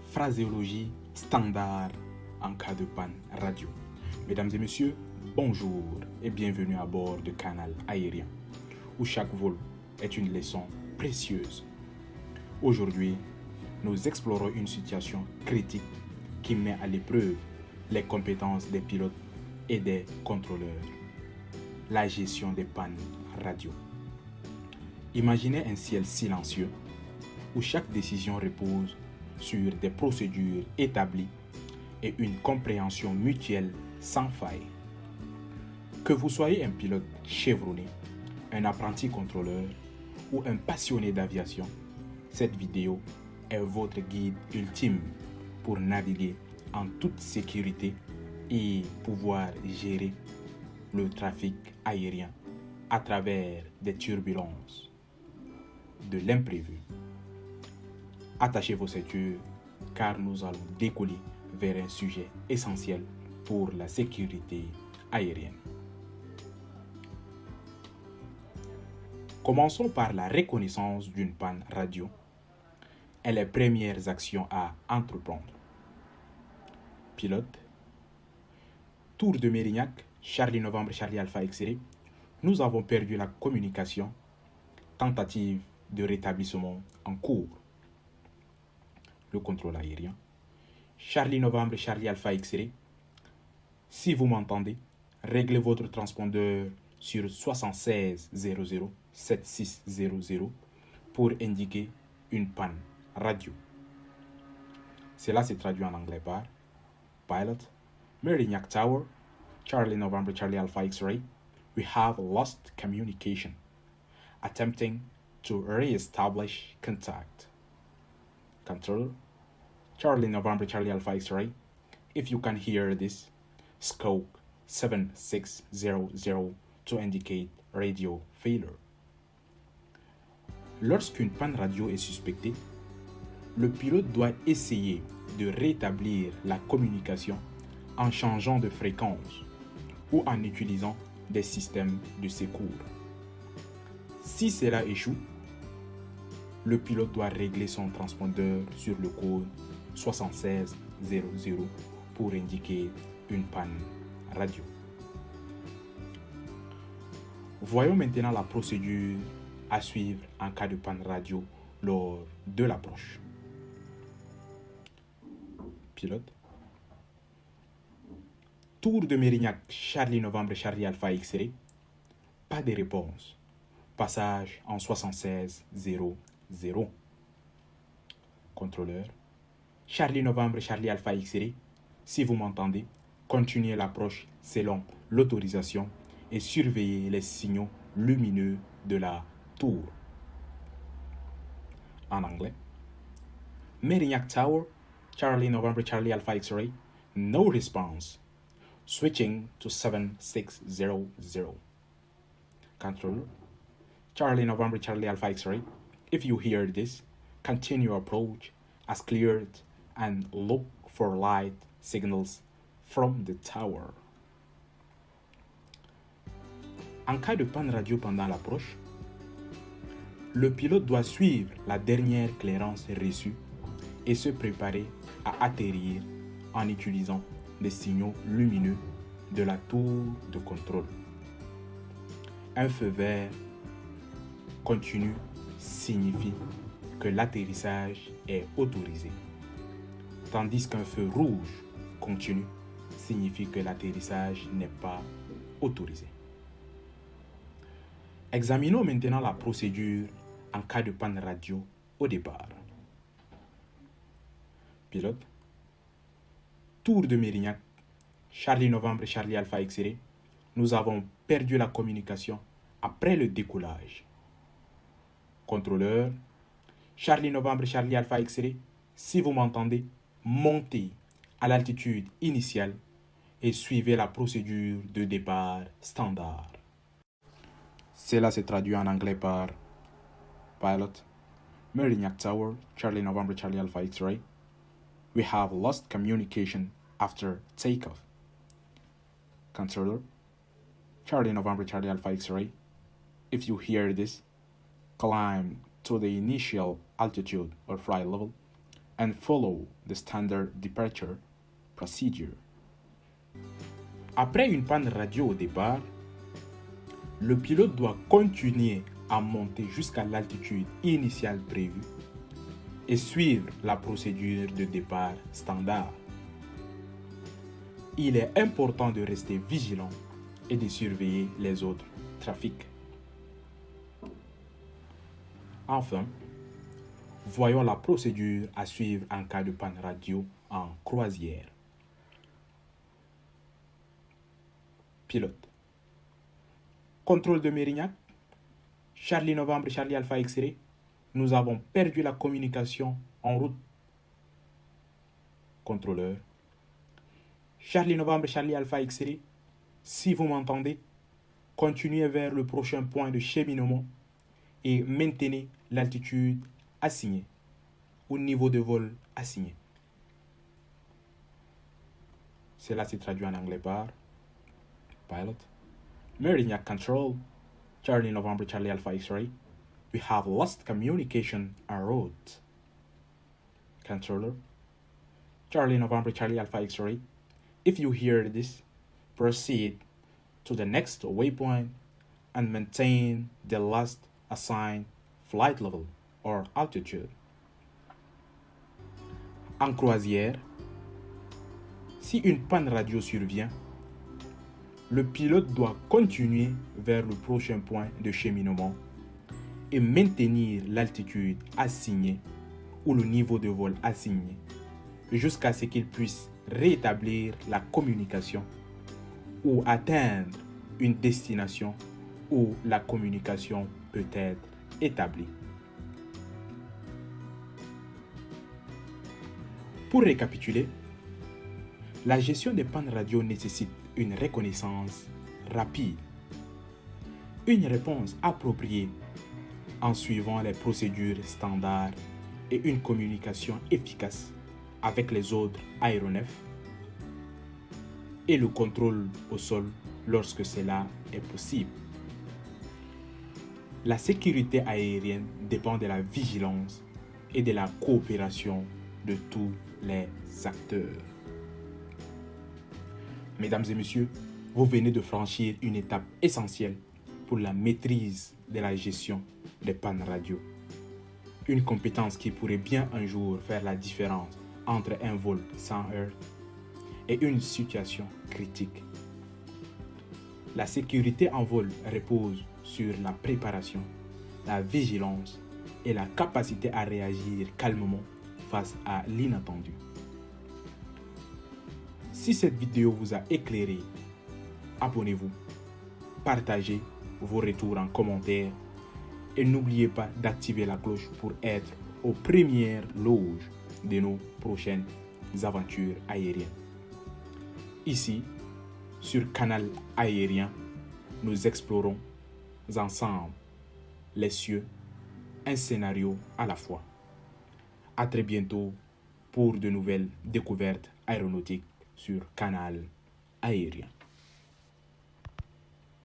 phraséologie standard en cas de panne radio. Mesdames et messieurs, bonjour et bienvenue à bord de Canal Aérien, où chaque vol est une leçon précieuse. Aujourd'hui, nous explorons une situation critique qui met à l'épreuve les compétences des pilotes et des contrôleurs. La gestion des pannes radio. Imaginez un ciel silencieux où chaque décision repose sur des procédures établies et une compréhension mutuelle sans faille. Que vous soyez un pilote chevronné, un apprenti contrôleur ou un passionné d'aviation, cette vidéo est votre guide ultime pour naviguer en toute sécurité et pouvoir gérer le trafic aérien à travers des turbulences, de l'imprévu. Attachez vos ceintures car nous allons décoller vers un sujet essentiel pour la sécurité aérienne. Commençons par la reconnaissance d'une panne radio et les premières actions à entreprendre. Pilote, Tour de Mérignac, Charlie Novembre, Charlie Alpha X-Ray, nous avons perdu la communication, tentative de rétablissement en cours. Le contrôle aérien. Charlie Novembre, Charlie Alpha X-Ray, si vous m'entendez, réglez votre transpondeur sur 7600 7600 pour indiquer une panne radio. Cela se traduit en anglais par Pilot, Mérignac Tower, Charlie November, Charlie Alpha X-Ray, we have lost communication. Attempting to re-establish contact. Controller, Charlie November, Charlie Alpha X-Ray, if you can hear this, scope 7600 to indicate radio failure. Lorsqu'une panne radio est suspectée, le pilote doit essayer de rétablir la communication en changeant de fréquence ou en utilisant des systèmes de secours. Si cela échoue, le pilote doit régler son transpondeur sur le code 7600 pour indiquer une panne radio. Voyons maintenant la procédure à suivre en cas de panne radio lors de l'approche. Pilote. Tour de Mérignac, Charlie Novembre, Charlie Alpha X-Ray. Pas de réponse. Passage en 7600. Contrôleur. Charlie Novembre, Charlie Alpha X-Ray. Si vous m'entendez, continuez l'approche selon l'autorisation et surveillez les signaux lumineux de la tour. En anglais. Mérignac Tower, Charlie November, Charlie Alpha X-Ray. No response. Switching to 7600. Controller. Charlie November, Charlie Alpha X-Ray. If you hear this, continue approach as cleared and look for light signals from the tower. En cas de panne radio pendant l'approche, le pilote doit suivre la dernière clairance reçue et se préparer à atterrir en utilisant les signaux lumineux de la tour de contrôle. Un feu vert continu signifie que l'atterrissage est autorisé, tandis qu'un feu rouge continu signifie que l'atterrissage n'est pas autorisé. Examinons maintenant la procédure en cas de panne radio au départ. Pilote. Tour de Mérignac, Charlie Novembre, Charlie Alpha X-Ray, nous avons perdu la communication après le décollage. Contrôleur, Charlie Novembre, Charlie Alpha X-Ray, si vous m'entendez, montez à l'altitude initiale et suivez la procédure de départ standard. Cela se traduit en anglais par Pilot, Mérignac Tower, Charlie November, Charlie Alpha X-Ray. We have lost communication after takeoff. Controller, Charlie November, Charlie Alpha X-Ray. If you hear this, climb to the initial altitude or flight level and follow the standard departure procedure. Après une panne radio au départ, le pilote doit continuer à monter jusqu'à l'altitude initiale prévue et suivre la procédure de départ standard. Il est important de rester vigilant et de surveiller les autres trafics. Enfin, voyons la procédure à suivre en cas de panne radio en croisière. Pilote. Contrôle de Mérignac. Charlie Novembre, Charlie Alpha X-Ray. Nous avons perdu la communication en route. Contrôleur. Charlie Novembre, Charlie Alpha X-Ray. Si vous m'entendez, continuez vers le prochain point de cheminement et maintenez l'altitude assignée au niveau de vol assigné. Cela se traduit en anglais par Pilot. Mérignac Control. Charlie November Charlie Alpha X-Ray. We have lost communication en route. Controller. Charlie November Charlie Alpha X-Ray. If you hear this, proceed to the next waypoint and maintain the last assigned flight level or altitude. En croisière, si une panne radio survient, le pilote doit continuer vers le prochain point de cheminement et maintenir l'altitude assignée ou le niveau de vol assigné jusqu'à ce qu'il puisse rétablir la communication ou atteindre une destination où la communication peut être établie. Pour récapituler, la gestion des pannes radio nécessite une reconnaissance rapide, une réponse appropriée en suivant les procédures standards et une communication efficace avec les autres aéronefs et le contrôle au sol lorsque cela est possible. La sécurité aérienne dépend de la vigilance et de la coopération de tous les acteurs. Mesdames et messieurs, vous venez de franchir une étape essentielle pour la maîtrise de la gestion des pannes radio. Une compétence qui pourrait bien un jour faire la différence entre un vol sans heurts et une situation critique. La sécurité en vol repose sur la préparation, la vigilance et la capacité à réagir calmement face à l'inattendu. Si cette vidéo vous a éclairé, abonnez-vous, partagez vos retours en commentaire et n'oubliez pas d'activer la cloche pour être aux premières loges de nos prochaines aventures aériennes. Ici, sur Canal Aérien, nous explorons ensemble les cieux, un scénario à la fois. À très bientôt pour de nouvelles découvertes aéronautiques sur Canal Aérien.